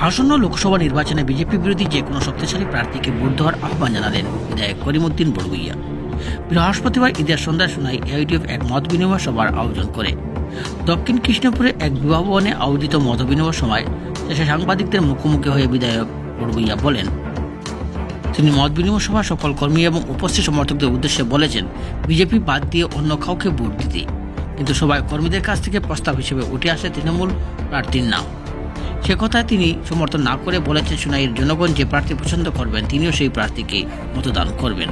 আসন্ন লোকসভা নির্বাচনে বিজেপি বিরোধী যে কোনো শক্তিশালী প্রার্থীকে ভোট দেওয়ার আহ্বান জানালেন বিধায়ক করিমউদ্দিন বড়ভূইয়া। বৃহস্পতিবার ঈদের সন্ধ্যার সময় এআইডিএফ এক মত বিনিময় সভার আয়োজন করে। দক্ষিণ কৃষ্ণপুরে এক বিবাহ ভবনে আয়োজিত মত বিনিময় সময় শেষে সাংবাদিকদের মুখোমুখি হয়ে বিধায়ক বড়ভূইয়া বলেন, তিনি মত বিনিময় সভা সকল কর্মী এবং উপস্থিত সমর্থকদের উদ্দেশ্যে বলেছেন বিজেপি বাদ দিয়ে অন্য কাউকে ভোট দিতে, কিন্তু সবাই কর্মীদের কাছ থেকে প্রস্তাব হিসেবে উঠে আসে তৃণমূল প্রার্থীর নাম। সে কথায় তিনি সমর্থন না করে বলেছেন, সোনাইয়ের জনগণ যে প্রার্থী পছন্দ করবেন তিনিও সেই প্রার্থীকে মতদান করবেন।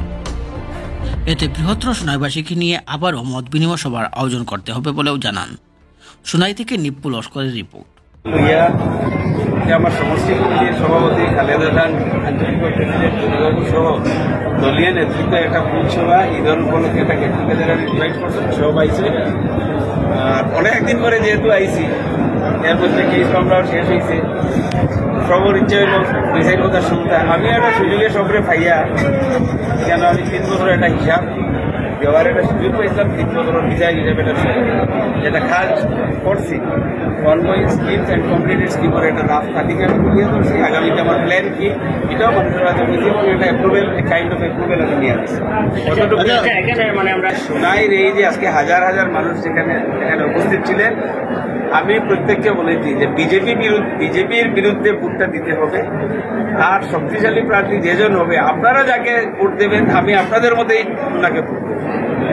এতে বৃহত্তর সোনাইবাসীকে নিয়ে আবারও মত বিনিময় সভার আয়োজন করতে হবে বলেও জানান। সোনাই থেকে নিপ্পু লস্করের রিপোর্ট। আমার সমষ্টি কমিটির সভাপতি খালেদা খান, আঞ্চলিক প্রেসিডেন্ট জনবাবু সহ দলীয় নেতৃত্বে একটা বুথ সভা ঈদের উপলক্ষে একটা গেট টুগেদার ইনভাইট করছেন, সব আইছে। আর অনেকদিন পরে যেহেতু আইছি, এর মধ্যে কেস মামলাও শেষ হয়েছে, সবর ইচ্ছে হইল ডিসাইড কথার শুনতে। আমি একটা সুযোগে সবরে পাইয়া, কেন আমি 3 বছরের একটা হিসাব দেওয়ার একটা সুযোগ পাইছিলাম, 3 বছরের বিচার হিসাবে যেটা কাজ করছি, অনগোয়িং স্কিমস অ্যান্ড কমপ্লিটেড স্কিমের একটা রাফ তালিকা আমি ক্লিয়ার করছি। আগামীতে আমার প্ল্যান কি এটাও মানুষের কাছে বলছি, এবং একটা অ্যাপ্রুভেল, কাইন্ড অফ অ্যাপ্রুভেল আমি নিয়ে আসছি। মানে আমরা সোনাইর এই যে আজকে হাজার হাজার মানুষ এখানে উপস্থিত ছিলেন, আমি প্রত্যেককে বলেছি যে বিজেপির বিরুদ্ধে ভোটটা দিতে হবে। আর শক্তিশালী প্রার্থী যেজন হবে, আপনারা যাকে ভোট দেবেন আমি আপনাদের মধ্যেই ওনাকে ভোট দেবো।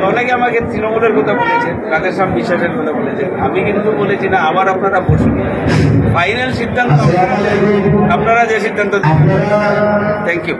অনেকে আমাকে তৃণমূলের কথা বলেছেন, রাধেশ্যাম বিশ্বাসের কথা বলেছেন, আমি কিন্তু বলেছি না, আবার আপনারা বসুন, ফাইনাল সিদ্ধান্ত আপনারা যে সিদ্ধান্ত। Thank you.